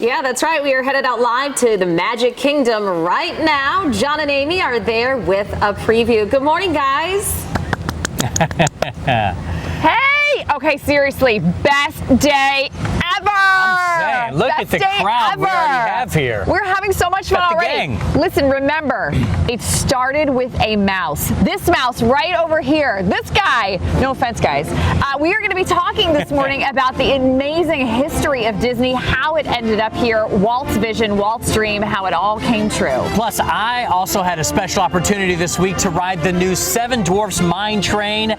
Yeah, that's right. We are headed out live to the Magic Kingdom right now. John and Amy are there with a preview. Good morning, guys. Hey! Okay, seriously, best day ever! I'm saying, look at the crowd we already have here. We're having so much fun already. Listen, remember, it started with a mouse. This mouse right over here. This guy. No offense, guys. We are going to be talking this morning about the amazing history of Disney, how it ended up here, Walt's vision, Walt's dream, how it all came true. Plus, I also had a special opportunity this week to ride the new Seven Dwarfs Mine Train.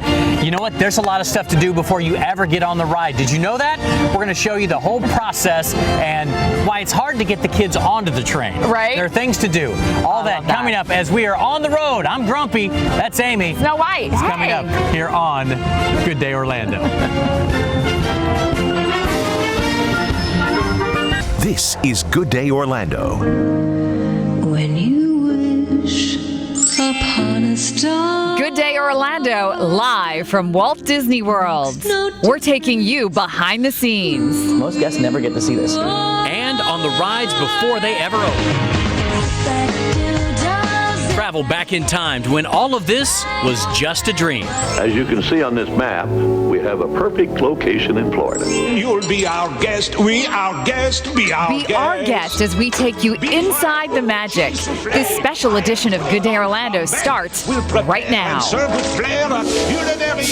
You know what? There's a lot of stuff to do before you ever get on the ride. Did you know that? We're going to show you the whole process and why it's hard to get the kids onto the train. Right. There are things to do. All that coming up as we are on the road. I'm Grumpy. That's Amy. Snow White. It's coming up here on Good Day Orlando. This is Good Day Orlando. When you wish upon a star. Good Day Orlando, live from Walt Disney World. We're taking you behind the scenes. Most guests never get to see this. And on the rides before they ever open. Travel back in time to when all of this was just a dream. As you can see on this map, we have a perfect location in Florida. You'll be our guest, we our guest, be our guest. Be our guest as we take you inside the magic. This special edition of Good Day Orlando starts right now. Serve with flair, culinary.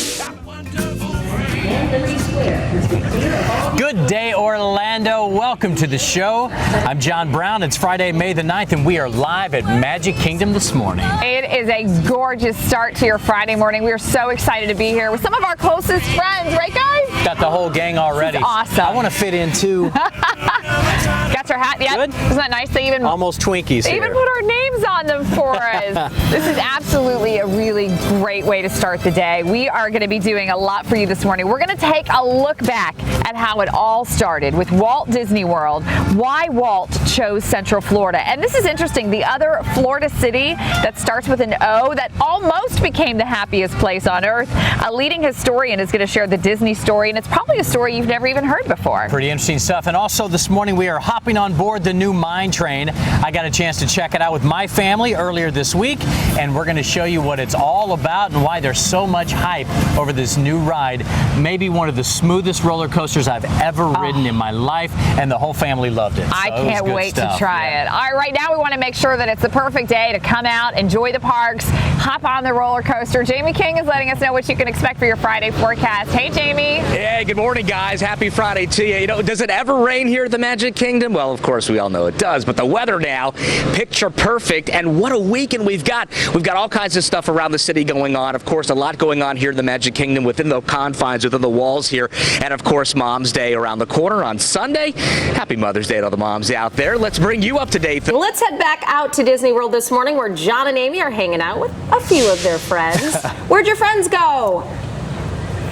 Good Day Orlando. Welcome to the show. I'm John Brown. It's Friday, May the 9th, and we are live at Magic Kingdom this morning. It is a gorgeous start to your Friday morning. We are so excited to be here with some of our closest friends, right guys? Got the whole gang already. This is awesome. I want to fit in too. Got your hat yet? Good. Isn't that nice? They even almost Twinkies They here. even put our names on them for us. This is absolutely a really great way to start the day. We are going to be doing a lot for you this morning. We're going to take a look back at how it all started with Walt Disney World, why Walt chose Central Florida. And this is interesting. The other Florida city that starts with an O that almost became the happiest place on earth. A leading historian is going to share the Disney story, and it's probably a story you've never even heard before. Pretty interesting stuff. And also this morning we are hopping on board the new mine train. I got a chance to check it out with my family earlier this week, and we're going to show you what it's all about and why there's so much hype over this new ride. Maybe one of the smoothest roller coasters I've ever ridden in my life, and the whole family loved it. I can't wait to try it. All right now we want to make sure that it's the perfect day to come out, enjoy the parks, hop on the roller coaster. Jamie King is letting us know what you can expect for your Friday forecast. Hey, Jamie. Hey, good morning, guys. Happy Friday to you. You know, does it ever rain here at the Magic Kingdom? Well, of course, we all know it does, but the weather now, picture perfect, and what a weekend we've got. We've got all kinds of stuff around the city going on. Of course, a lot going on here in the Magic Kingdom within the confines, within the walls here, and of course, Mom's Day around the corner on Sunday. Happy Mother's Day to all the moms out there. Let's bring you up to date. Let's head back out to Disney World this morning where John and Amy are hanging out with a few of their friends. Where'd your friends go?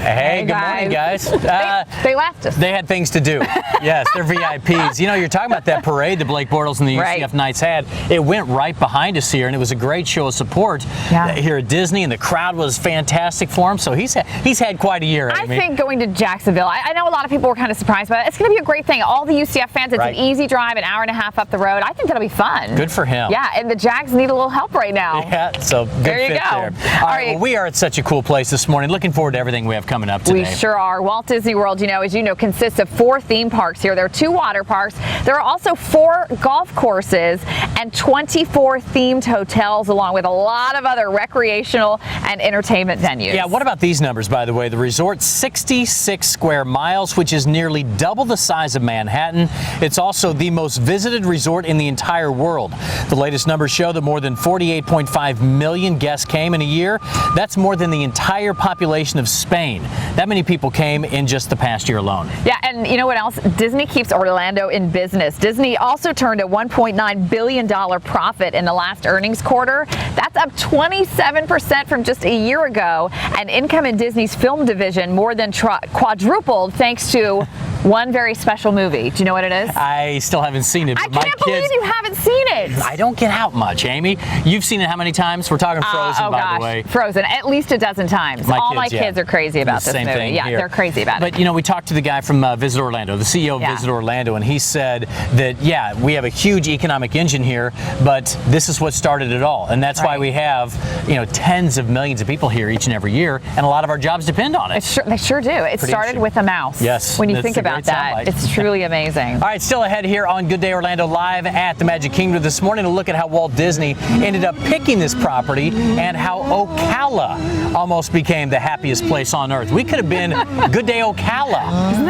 Hey, good morning, guys. They left us. They had things to do. Yes, they're VIPs. You know, you're talking about that parade that Blake Bortles and the UCF Knights had. It went right behind us here, and it was a great show of support here at Disney, and the crowd was fantastic for him. So he's had quite a year, Amy. I think going to Jacksonville, I know a lot of people were kind of surprised by it. It's going to be a great thing. All the UCF fans, it's an easy drive, an hour and a half up the road. I think that'll be fun. Good for him. Yeah, and the Jags need a little help right now. Yeah, so good there you fit go. there. All right, well, we are at such a cool place this morning. Looking forward to everything we have coming up today. We sure are. Walt Disney World, as you know, consists of 4 theme parks here. There are 2 water parks. There are also 4 golf courses and 24 themed hotels, along with a lot of other recreational and entertainment venues. Yeah, what about these numbers, by the way? The resort's 66 square miles, which is nearly double the size of Manhattan. It's also the most visited resort in the entire world. The latest numbers show that more than 48.5 million guests came in a year. That's more than the entire population of Spain. That many people came in just the past year alone. Yeah, and you know what else? Disney keeps Orlando in business. Disney also turned a $1.9 billion profit in the last earnings quarter. That's up 27% from just a year ago. And income in Disney's film division more than quadrupled thanks to one very special movie. Do you know what it is? I still haven't seen it. I But can't believe you haven't seen it. I don't get out much, Amy. You've seen it how many times? We're talking Frozen, by the way. Frozen, at least a dozen times. All my kids are crazy about this Same movie. thing Yeah, here. they're crazy about it. But, you know, we talked to the guy from Visit Orlando, the CEO of Visit Orlando, and he said that, yeah, we have a huge economic engine here, but this is what started it all. And that's why we have, you know, tens of millions of people here each and every year, and a lot of our jobs depend on it. They sure do. It Pretty started with a mouse. Yes. When you that's think a about great that, soundbite. it's truly amazing. All right, still ahead here on Good Day Orlando, live at the Magic Kingdom this morning, to look at how Walt Disney ended up picking this property and how Ocala almost became the happiest place on earth. We could have been Good Day Ocala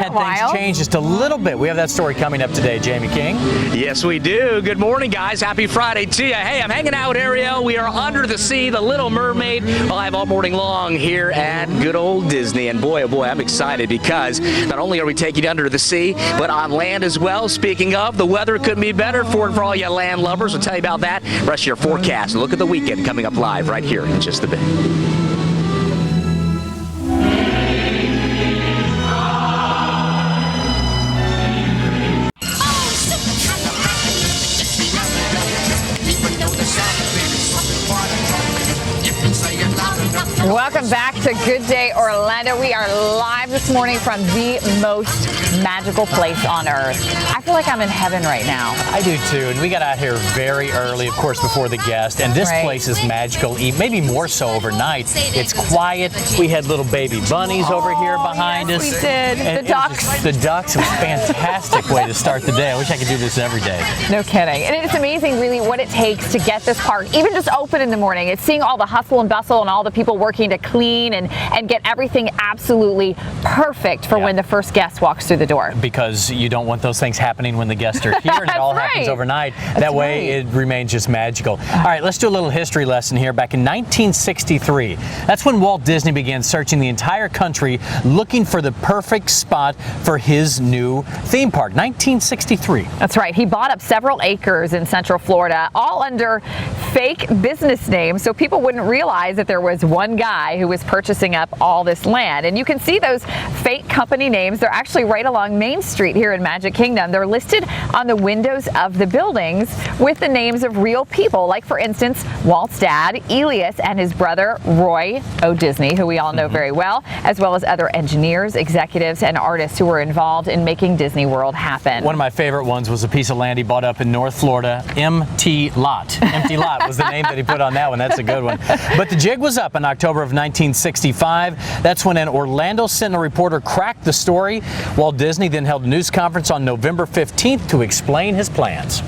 had things changed just a little bit. We have that story coming up today, Jamie King. Yes, we do. Good morning, guys. Happy Friday to you. Hey, I'm hanging out with Ariel. We are under the sea, the Little Mermaid, live all morning long here at good old Disney. And boy, oh boy, I'm excited because not only are we taking you under the sea, but on land as well. Speaking of, the weather couldn't be better for all you land lovers. We'll tell you about that. Rest of your forecast. Look at the weekend coming up live right here in just a bit. Welcome back to Good Day Orlando. We are live this morning from the most magical place on earth. I feel like I'm in heaven right now. I do too, and we got out here very early, of course, before the guest, and this place is magical, maybe more so overnight. It's quiet. We had little baby bunnies over here behind us. We did. And the ducks. The ducks. It was a fantastic way to start the day. I wish I could do this every day. No kidding. And it's amazing, really, what it takes to get this park, even just open in the morning. It's seeing all the hustle and bustle and all the people working to clean and get everything absolutely perfect for when the first guest walks through the door. Because you don't want those things happening when the guests are here, and it all happens overnight. That way it remains just magical. All right, let's do a little history lesson here. Back in 1963, that's when Walt Disney began searching the entire country looking for the perfect spot for his new theme park. 1963. That's right. He bought up several acres in Central Florida, all under fake business names, so people wouldn't realize that there was one guy who was purchasing up all this land. And you can see those fake company names. They're actually right along Main Street here in Magic Kingdom. They're listed on the windows of the buildings with the names of real people, like, for instance, Walt's dad, Elias, and his brother, Roy O. Disney, who we all know very well, as well as other engineers, executives, and artists who were involved in making Disney World happen. One of my favorite ones was a piece of land he bought up in North Florida, Empty Lot. Empty Lot was the name that he put on that one. That's a good one. But the jig was up in October of 1965. That's when an Orlando Sentinel reporter cracked the story. Walt Disney then held a news conference on November 15th to explain his plans.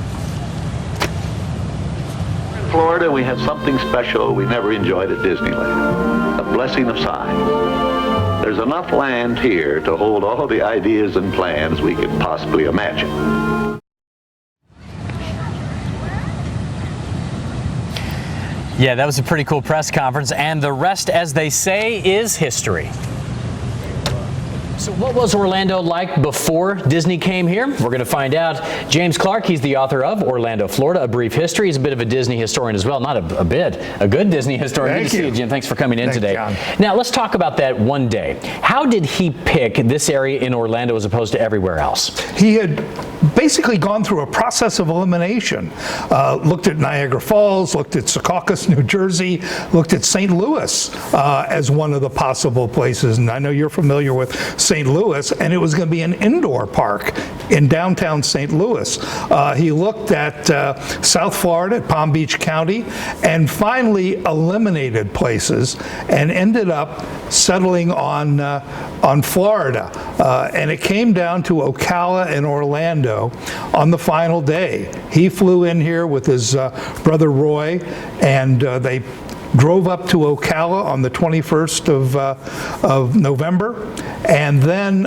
In Florida, we have something special we never enjoyed at Disneyland, a blessing of size. There's enough land here to hold all the ideas and plans we could possibly imagine. Yeah, that was a pretty cool press conference, and the rest, as they say, is history. So what was Orlando like before Disney came here? We're going to find out. James Clark, he's the author of Orlando, Florida, A Brief History. He's a bit of a Disney historian as well. Not a bit, a good Disney historian. Good to see you, Jim. Thanks for coming in today. John. Now, let's talk about that one day. How did he pick this area in Orlando as opposed to everywhere else? He had basically gone through a process of elimination. Looked at Niagara Falls, looked at Secaucus, New Jersey, looked at St. Louis as one of the possible places. And I know you're familiar with St. Louis, and it was going to be an indoor park in downtown St. Louis. He looked at South Florida, at Palm Beach County, and finally eliminated places and ended up settling on Florida. And it came down to Ocala and Orlando on the final day. He flew in here with his brother Roy, and they drove up to Ocala on the 21st of November, and then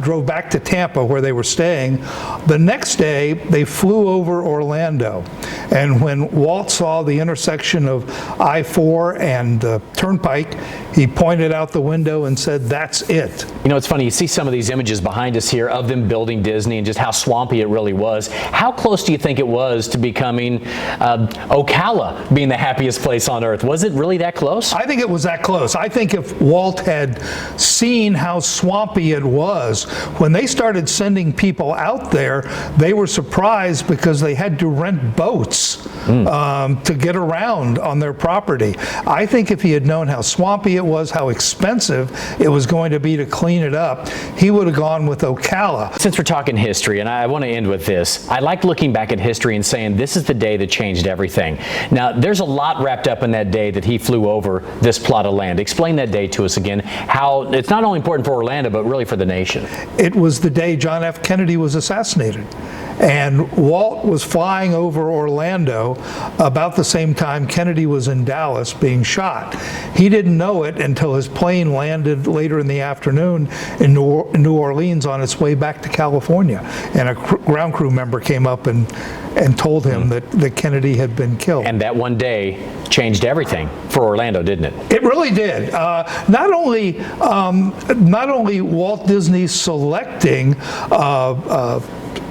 drove back to Tampa where they were staying. The next day, they flew over Orlando. And when Walt saw the intersection of I-4 and Turnpike, he pointed out the window and said, "That's it." You know, it's funny, you see some of these images behind us here of them building Disney and just how swampy it really was. How close do you think it was to becoming Ocala being the happiest place on earth? Earth. Was it really that close? I think it was that close. I think if Walt had seen how swampy it was, when they started sending people out there, they were surprised because they had to rent boats to get around on their property. I think if he had known how swampy it was, how expensive it was going to be to clean it up, he would have gone with Ocala. Since we're talking history, and I want to end with this, I like looking back at history and saying this is the day that changed everything. Now, there's a lot wrapped up in that day that he flew over this plot of land. Explain that day to us again, how it's not only important for Orlando, but really for the nation. It was the day John F. Kennedy was assassinated. And Walt was flying over Orlando about the same time Kennedy was in Dallas being shot. He didn't know it until his plane landed later in the afternoon in New Orleans on its way back to California. And a ground crew member came up and told him that Kennedy had been killed. And that one day changed everything for Orlando, didn't it? It really did. Not only Walt Disney selecting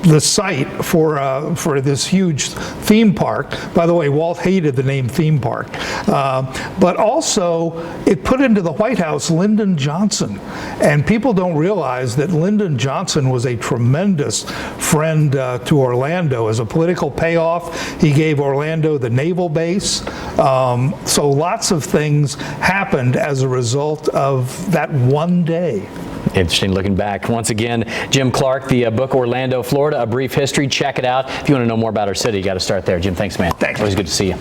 the site for this huge theme park. By the way, Walt hated the name theme park. But also, it put into the White House Lyndon Johnson. And people don't realize that Lyndon Johnson was a tremendous friend to Orlando. As a political payoff, he gave Orlando the naval base. So lots of things happened as a result of that one day. Interesting looking back. Once again, Jim Clark, the book Orlando, Florida, A Brief History. Check it out. If you want to know more about our city, you got to start there. Jim, thanks, man. Thanks. Always good to see you.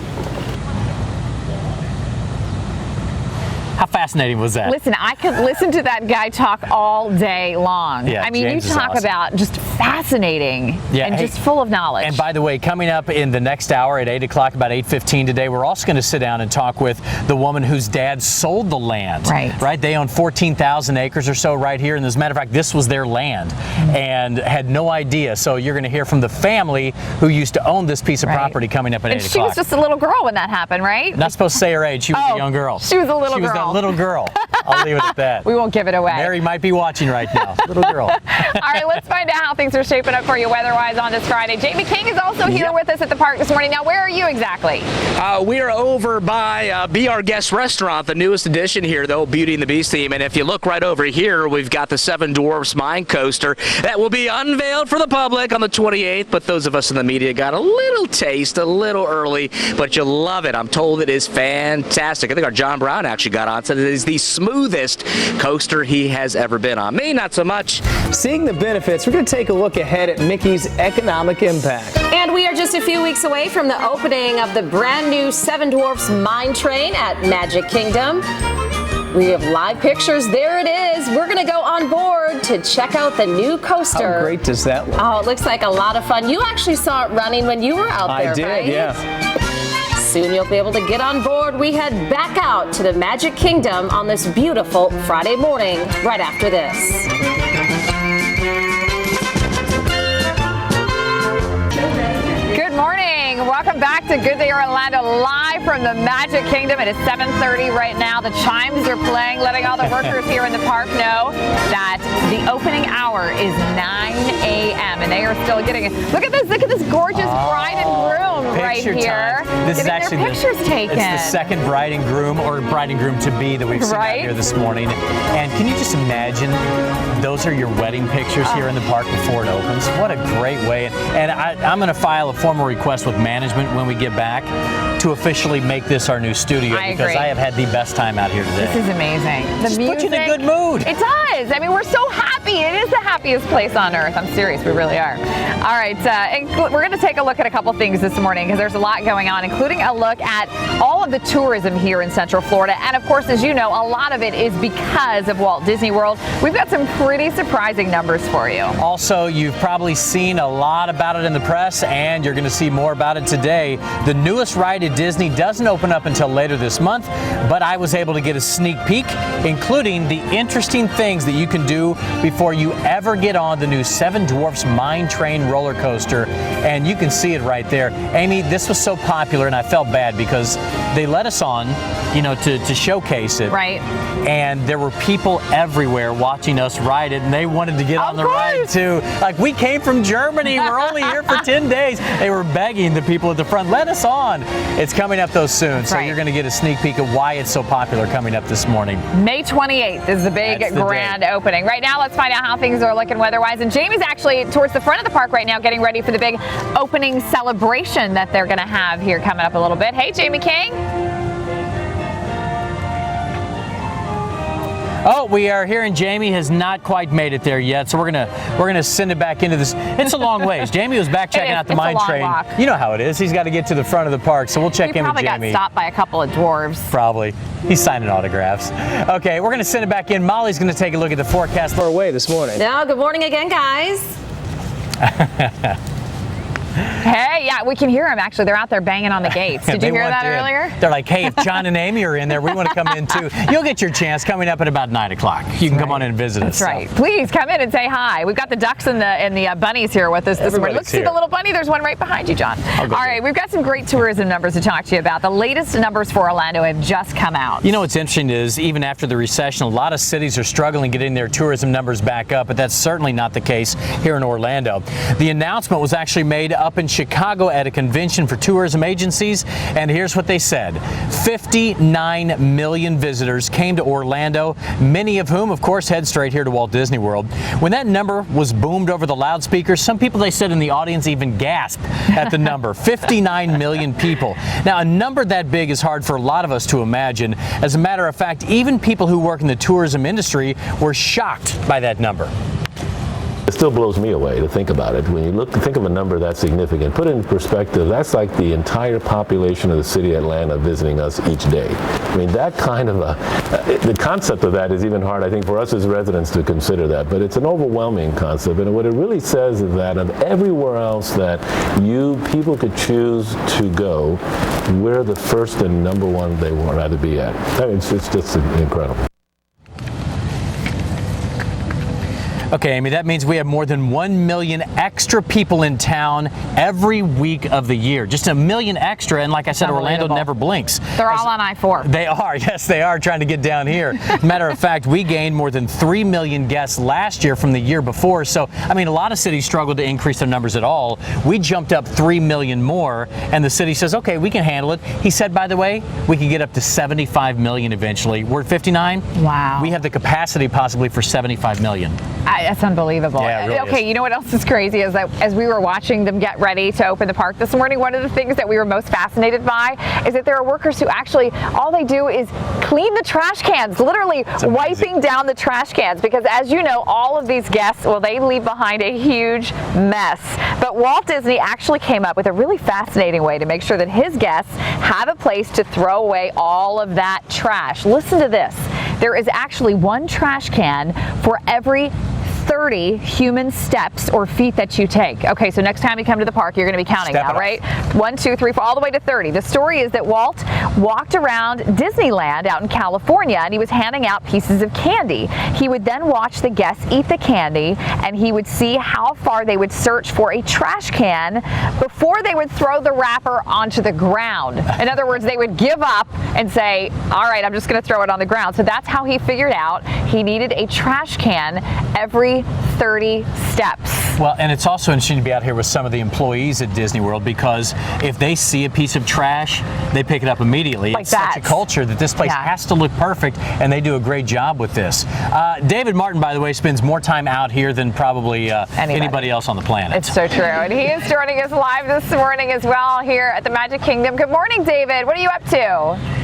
How fascinating was that? Listen, I could listen to that guy talk all day long. Yeah, I mean, James you is talk awesome. about just fascinating and hey, just full of knowledge. And by the way, coming up in the next hour at 8 o'clock, about 8:15 today, we're also going to sit down and talk with the woman whose dad sold the land. Right? They own 14,000 acres or so right here. And as a matter of fact, this was their land and had no idea. So you're going to hear from the family who used to own this piece of property coming up at 8 o'clock. And she was just a little girl when that happened, right? Not supposed to say her age. She was a young girl. She was a little girl. She was a little girl. I'll leave it at that. We won't give it away. Mary might be watching right now. Little girl. All right, let's find out how things are shaping up for you weather-wise on this Friday. Jamie King is also here with us at the park this morning. Now, where are you exactly? We are over by Be Our Guest Restaurant, the newest addition here, though, Beauty and the Beast theme. And if you look right over here, we've got the Seven Dwarfs Mine Coaster that will be unveiled for the public on the 28th. But those of us in the media got a little taste a little early, but you'll love it. I'm told it is fantastic. I think our John Brown actually got on, said it is the smoothest coaster he has ever been on. Me, not so much. Seeing the benefits, we're going to take a look ahead at Mickey's economic impact. And we are just a few weeks away from the opening of the brand new Seven Dwarfs Mine Train at Magic Kingdom. We have live pictures. There it is. We're going to go on board to check out the new coaster. How great does that look? Oh, it looks like a lot of fun. You actually saw it running when you were out there, I did, right? yeah. Soon you'll be able to get on board. We head back out to the Magic Kingdom on this beautiful Friday morning right after this. Good morning. Welcome back to Good Day Orlando, live from the Magic Kingdom. It is 7:30 right now. The chimes are playing, letting all the workers here in the park know that the opening hour is 9 a.m. and they are still getting it. Look at this gorgeous bride and groom right here. This is getting actually their pictures taken. It's the second bride and groom, or bride and groom to be, that we've seen out here this morning. And can you just imagine? Those are your wedding pictures here in the park before it opens. What a great way. And I'm going to file a formal request with management when we get back to officially make this our new studio, because I have had the best time out here today. This is amazing. The Just music, puts you in a good mood. It does. I mean, we're so happy. It is the happiest place on earth. I'm serious. We really are. All right. And we're going to take a look at a couple things this morning because there's a lot going on, including a look at all of the tourism here in Central Florida. And of course, as you know, a lot of it is because of Walt Disney World. We've got some pretty surprising numbers for you. Also, you've probably seen a lot about it in the press, and you're going to see more about it today. The newest ride at Disney doesn't open up until later this month, but I was able to get a sneak peek, including the interesting things that you can do before you ever get on the new Seven Dwarfs Mine Train roller coaster, and you can see it right there. Amy, this was so popular, and I felt bad because they let us on, to showcase it. Right. And there were people everywhere watching us ride it, and they wanted to get on the ride too. Like, we came from Germany. We're only here for 10 days. They were begging the people at the front. Let us on. It's coming up though soon, so right. you're going to get a sneak peek of why it's so popular coming up this morning. May 28th is the big That's the grand day. opening. Right now, let's find out how things are looking weather-wise. And Jamie's actually towards the front of the park right now getting ready for the big opening celebration that they're going to have here coming up a little bit. Hey, Jamie King. Oh, we are here, and Jamie has not quite made it there yet, so we're gonna send it back into this. It's a long ways. Jamie was back checking out the mine train. Walk. You know how it is. He's got to get to the front of the park, so we'll check in with Jamie. He probably got stopped by a couple of dwarves. Probably. He's signing autographs. Okay, we're gonna send it back in. Molly's gonna take a look at the forecast. Far away this morning. Now, good morning again, guys. Hey, yeah, we can hear them, actually. They're out there banging on the gates. Did you hear that earlier? They're like, hey, if John and Amy are in there, we want to come in too. You'll get your chance coming up at about 9 o'clock. You can come on in and visit us. That's right. Please come in and say hi. We've got the ducks and the bunnies here with us this morning. Let's see the little bunny. There's one right behind you, John. All right, we've got some great tourism numbers to talk to you about. The latest numbers for Orlando have just come out. You know what's interesting is even after the recession, a lot of cities are struggling getting their tourism numbers back up, but that's certainly not the case here in Orlando. The announcement was actually made up in Chicago at a convention for tourism agencies, and here's what they said. 59 million visitors came to Orlando, many of whom, of course, head straight here to Walt Disney World. When that number was boomed over the loudspeakers, some people, they said in the audience, even gasped at the number. 59 million people. Now, a number that big is hard for a lot of us to imagine. As a matter of fact, even people who work in the tourism industry were shocked by that number. It still blows me away to think about it. When you think of a number that significant, put it in perspective, that's like the entire population of the city of Atlanta visiting us each day. I mean, that kind of the concept of that is even hard, I think, for us as residents to consider that. But it's an overwhelming concept. And what it really says is that of everywhere else that people could choose to go, we're the first and number one they would rather be at. I mean, it's just incredible. Okay, Amy, that means we have more than 1 million extra people in town every week of the year. Just a million extra, and like I said, Orlando never blinks. They're all on I-4. They are, yes, they are trying to get down here. Matter of fact, we gained more than 3 million guests last year from the year before. So, I mean, a lot of cities struggled to increase their numbers at all. We jumped up 3 million more, and the city says, okay, we can handle it. He said, by the way, we can get up to 75 million eventually. We're at 59. Wow. We have the capacity possibly for 75 million. That's unbelievable. Yeah, it really okay, is. You know what else is crazy is that as we were watching them get ready to open the park this morning, one of the things that we were most fascinated by is that there are workers who actually, all they do is clean the trash cans, literally wiping down the trash cans, because as you know, all of these guests, well, they leave behind a huge mess. But Walt Disney actually came up with a really fascinating way to make sure that his guests have a place to throw away all of that trash. Listen to this. There is actually one trash can for every 30 human steps or feet that you take. Okay, so next time you come to the park, you're going to be counting now, right? 1, 2, 3, 4, all the way to 30. The story is that Walt walked around Disneyland out in California, and he was handing out pieces of candy. He would then watch the guests eat the candy, and he would see how far they would search for a trash can before they would throw the wrapper onto the ground. In other words, they would give up and say, all right, I'm just going to throw it on the ground. So that's how he figured out he needed a trash can every 30 steps. Well, and it's also interesting to be out here with some of the employees at Disney World, because if they see a piece of trash, they pick it up immediately. Like it's such a culture that this place has to look perfect, and they do a great job with this. David Martin, by the way, spends more time out here than probably anybody else on the planet. It's so true. And he is joining us live this morning as well here at the Magic Kingdom. Good morning, David. What are you up to?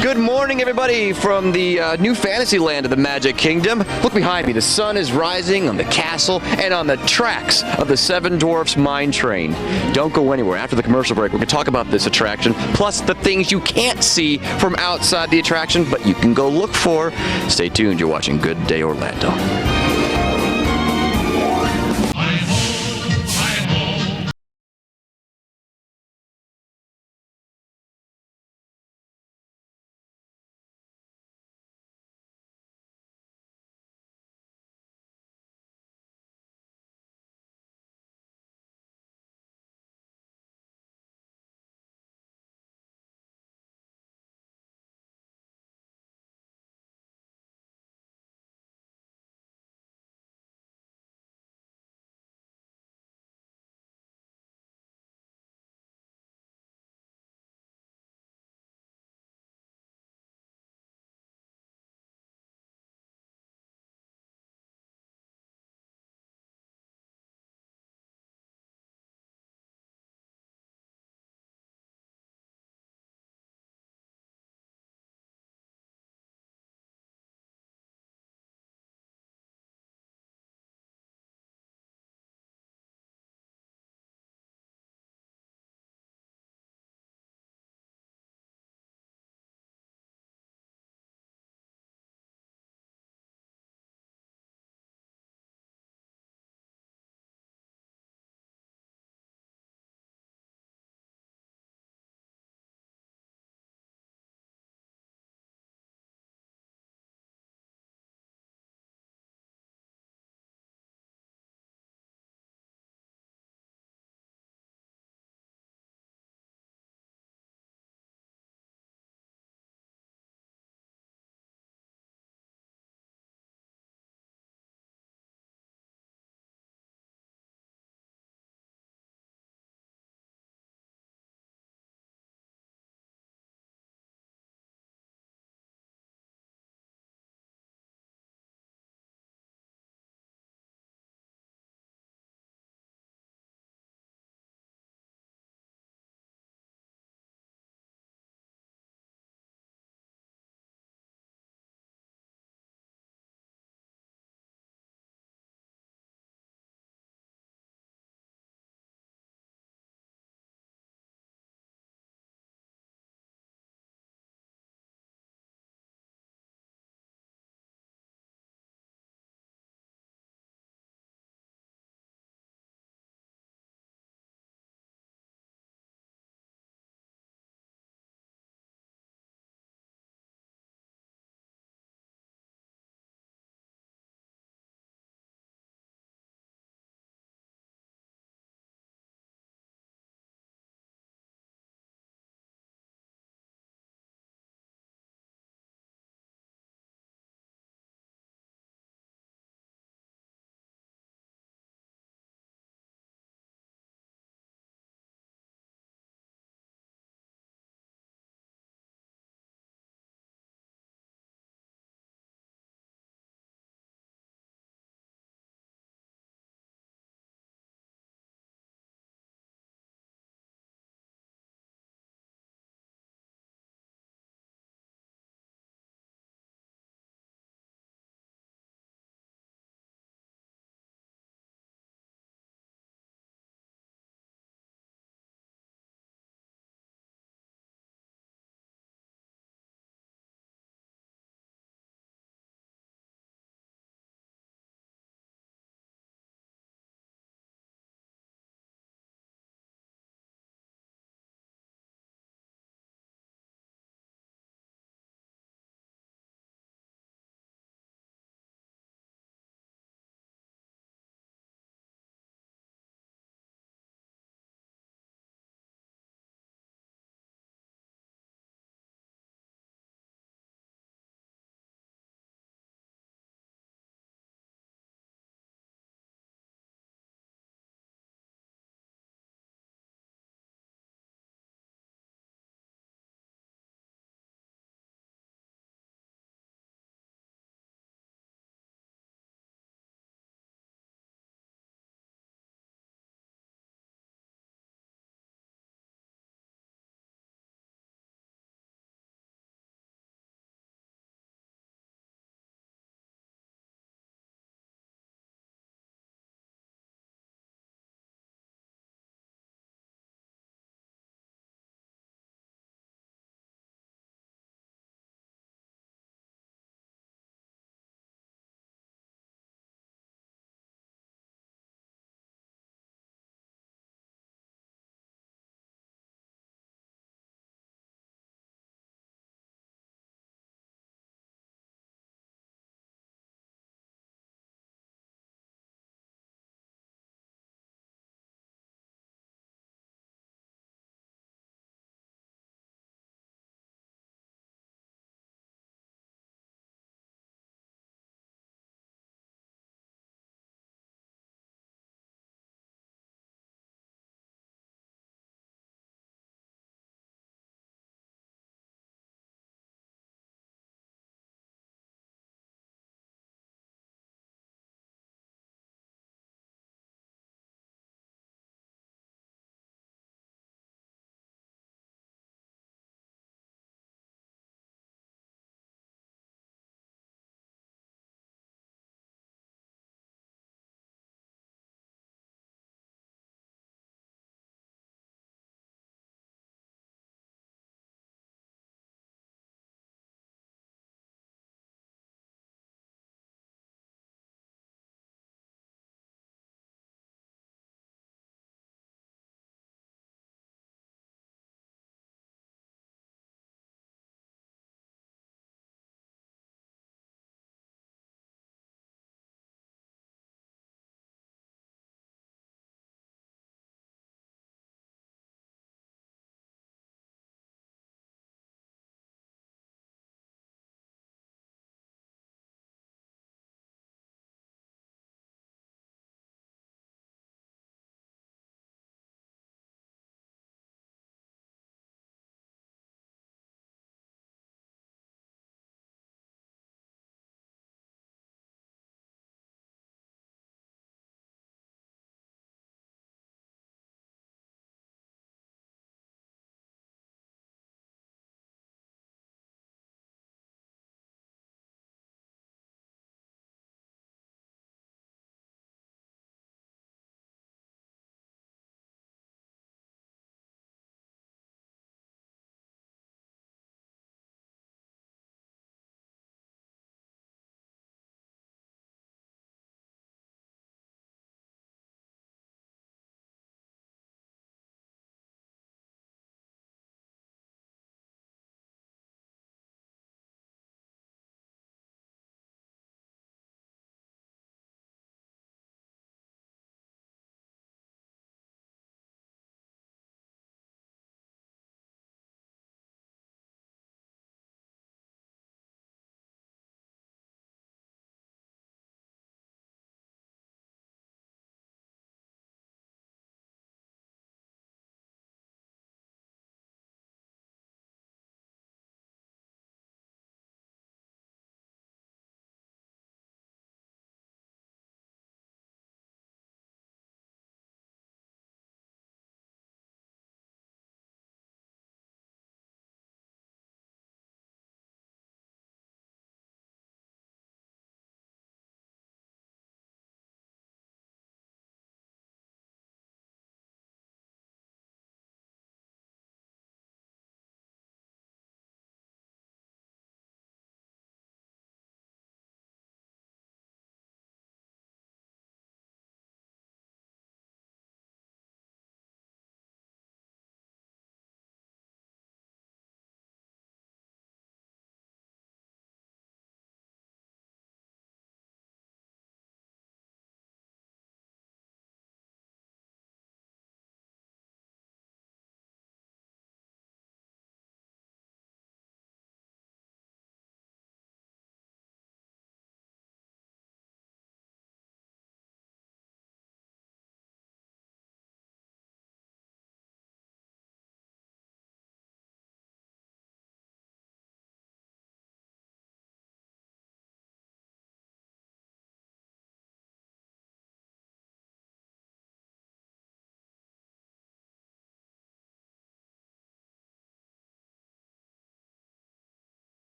Good morning, everybody, from the new Fantasyland of the Magic Kingdom. Look behind me. The sun is rising on the castle and on the tracks of the Seven Dwarfs Mine Train. Don't go anywhere. After the commercial break, we're going to talk about this attraction, plus the things you can't see from outside the attraction, but you can go look for. Stay tuned. You're watching Good Day Orlando.